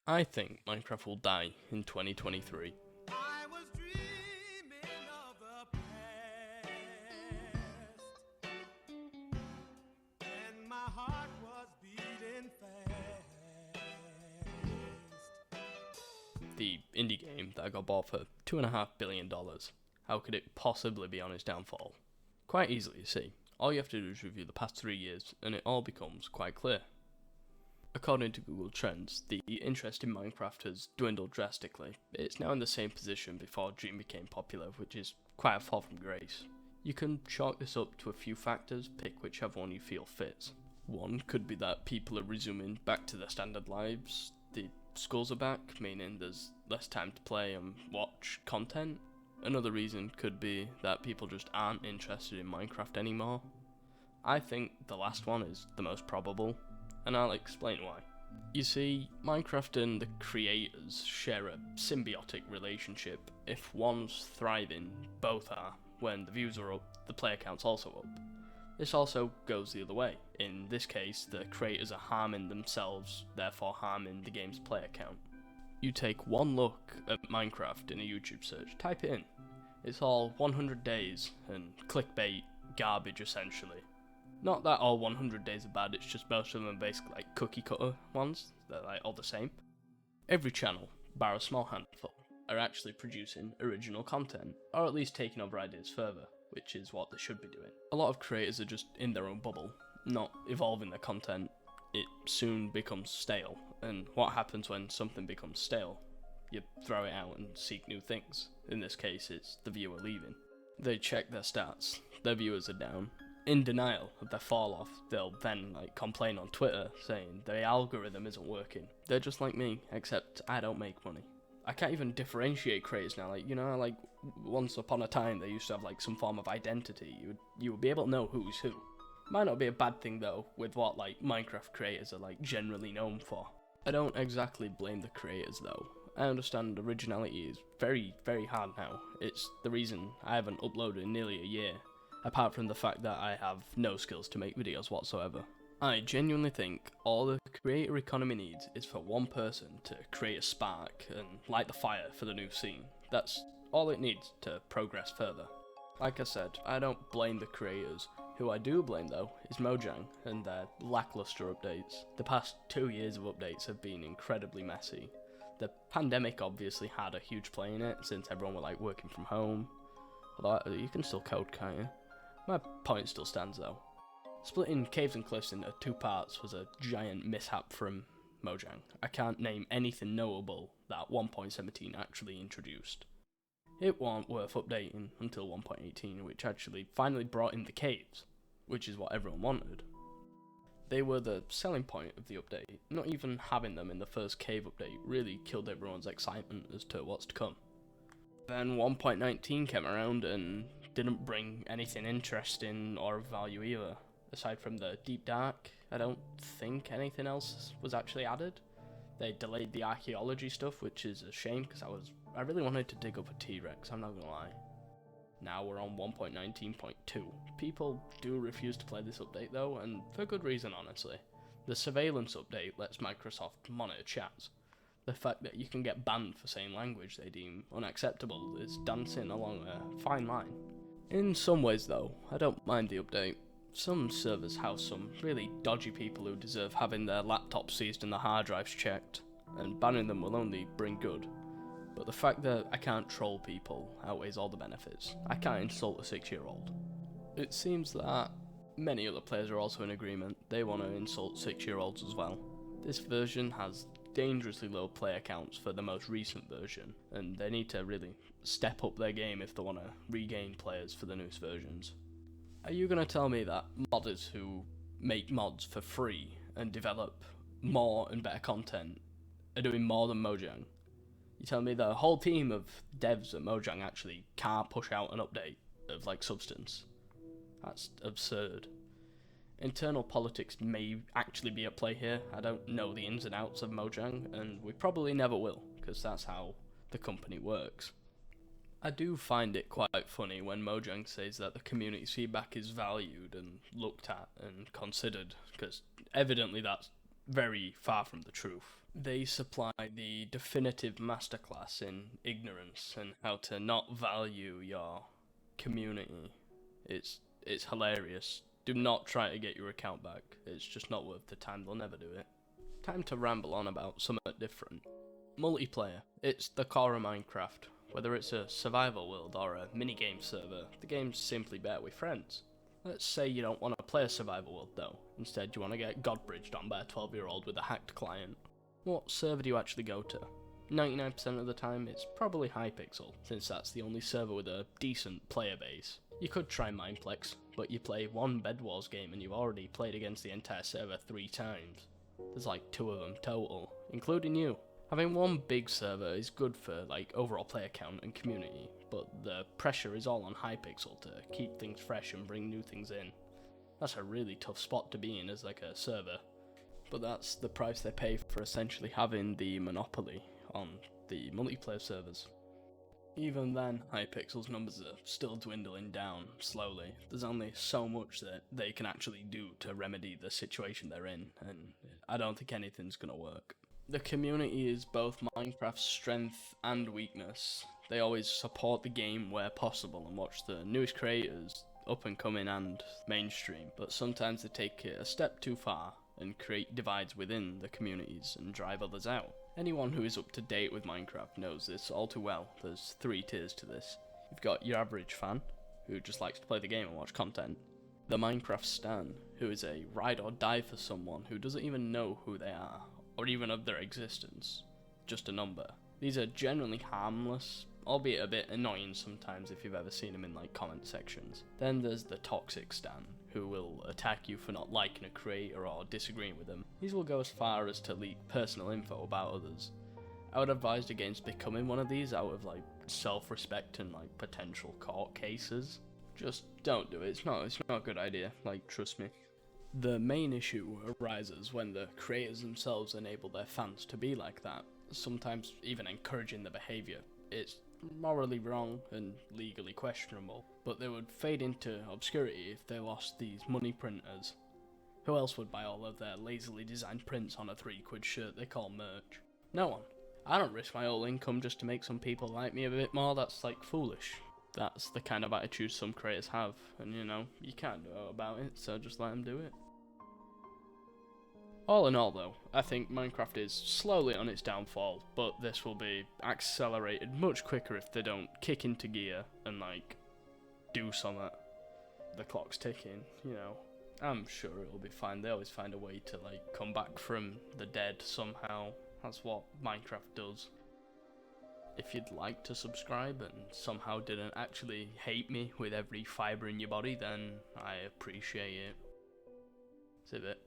I think Minecraft will die in 2023. I was dreaming of the past, and my heart was beating fast. The indie game that got bought for $2.5 billion. How could it possibly be on its downfall? Quite easily, you see. All you have to do is review the past 3 years, and it all becomes quite clear. According to Google Trends, the interest in Minecraft has dwindled drastically. It's now in the same position before Dream became popular, which is quite a fall from grace. You can chalk this up to a few factors, pick whichever one you feel fits. One could be that people are resuming back to their standard lives. The schools are back, meaning there's less time to play and watch content. Another reason could be that people just aren't interested in Minecraft anymore. I think the last one is the most probable, and I'll explain why. You see, Minecraft and the creators share a symbiotic relationship. If one's thriving, both are. When the views are up, the player count's also up. This also goes the other way. In this case, the creators are harming themselves, therefore harming the game's player count. You take one look at Minecraft in a YouTube search, type it in. It's all 100 days and clickbait garbage essentially. Not that all 100 days are bad, it's just most of them are basically like cookie cutter ones. They're like all the same. Every channel, bar a small handful, are actually producing original content, or at least taking over ideas further, which is what they should be doing. A lot of creators are just in their own bubble, not evolving their content. It soon becomes stale, and what happens when something becomes stale? You throw it out and seek new things. In this case, it's the viewer leaving. They check their stats, their viewers are down. In denial of their fall off, they'll then complain on Twitter saying the algorithm isn't working. They're just like me, except I don't make money. I can't even differentiate creators now. Once upon a time they used to have some form of identity. You would be able to know who's who. Might not be a bad thing though, with what Minecraft creators are generally known for. I don't exactly blame the creators though. I understand originality is very, very hard now. It's the reason I haven't uploaded in nearly a year, apart from the fact that I have no skills to make videos whatsoever. I genuinely think all the creator economy needs is for one person to create a spark and light the fire for the new scene. That's all it needs to progress further. Like I said, I don't blame the creators. Who I do blame though is Mojang and their lackluster updates. The past 2 years of updates have been incredibly messy. The pandemic obviously had a huge play in it since everyone were working from home. Although you can still code, can't you? My point still stands though. Splitting Caves and Cliffs into 2 parts was a giant mishap from Mojang. I can't name anything notable that 1.17 actually introduced. It wasn't worth updating until 1.18, which actually finally brought in the caves, which is what everyone wanted. They were the selling point of the update. Not even having them in the first cave update really killed everyone's excitement as to what's to come. Then 1.19 came around and didn't bring anything interesting or of value either. Aside from the Deep Dark, I don't think anything else was actually added. They delayed the archaeology stuff, which is a shame because I really wanted to dig up a T-Rex, I'm not gonna lie. Now we're on 1.19.2. People do refuse to play this update though, and for good reason honestly. The surveillance update lets Microsoft monitor chats. The fact that you can get banned for saying language they deem unacceptable is dancing along a fine line. In some ways though, I don't mind the update. Some servers house some really dodgy people who deserve having their laptops seized and their hard drives checked, and banning them will only bring good. But the fact that I can't troll people outweighs all the benefits. I can't insult a 6-year-old. It seems that many other players are also in agreement. They want to insult 6-year-olds as well. This version has dangerously low player counts for the most recent version, and they need to really step up their game if they want to regain players for the newest versions. Are you going to tell me that modders who make mods for free and develop more and better content are doing more than Mojang? You tell me the whole team of devs at Mojang actually can't push out an update of substance? That's absurd. Internal politics may actually be at play here. I don't know the ins and outs of Mojang, and we probably never will, because that's how the company works. I do find it quite funny when Mojang says that the community's feedback is valued and looked at and considered, because evidently that's very far from the truth. They supply the definitive masterclass in ignorance and how to not value your community. It's hilarious. Do not try to get your account back. It's just not worth the time. They'll never do it. Time to ramble on about something different. Multiplayer. It's the core of Minecraft. Whether it's a survival world or a minigame server, the game's simply better with friends. Let's say you don't want to play a survival world though. Instead you want to get god-bridged on by a 12-year-old with a hacked client. What server do you actually go to? 99% of the time it's probably Hypixel, since that's the only server with a decent player base. You could try Mineplex, but you play one Bed Wars game and you've already played against the entire server 3 times. There's like 2 of them total, including you. Having one big server is good for like overall player count and community, but the pressure is all on Hypixel to keep things fresh and bring new things in. That's a really tough spot to be in as like a server. But that's the price they pay for essentially having the monopoly on the multiplayer servers. Even then, Hypixel's numbers are still dwindling down slowly. There's only so much that they can actually do to remedy the situation they're in, and I don't think anything's gonna work. The community is both Minecraft's strength and weakness. They always support the game where possible and watch the newest creators, up and coming and mainstream, but sometimes they take it a step too far and create divides within the communities and drive others out. Anyone who is up to date with Minecraft knows this all too well. There's 3 tiers to this. You've got your average fan, who just likes to play the game and watch content. The Minecraft stan, who is a ride or die for someone who doesn't even know who they are, or even of their existence. Just a number. These are generally harmless, albeit a bit annoying sometimes if you've ever seen them in like comment sections. Then there's the toxic stan, who will attack you for not liking a creator or disagreeing with them. These will go as far as to leak personal info about others. I would advise against becoming one of these out of like self-respect and like potential court cases. Just don't do it. It's not a good idea. Like, trust me. The main issue arises when the creators themselves enable their fans to be like that, sometimes even encouraging the behaviour. It's morally wrong and legally questionable, but they would fade into obscurity if they lost these money printers. Who else would buy all of their lazily designed prints on a £3 shirt they call merch? No one. I don't risk my whole income just to make some people like me a bit more. That's like foolish. That's the kind of attitude some creators have, and you know, you can't do about it, so just let them do it. All in all though, I think Minecraft is slowly on its downfall, but this will be accelerated much quicker if they don't kick into gear and like, do something. The clock's ticking, you know. I'm sure it'll be fine. They always find a way to like come back from the dead somehow. That's what Minecraft does. If you'd like to subscribe and somehow didn't actually hate me with every fibre in your body, then I appreciate it. That's it.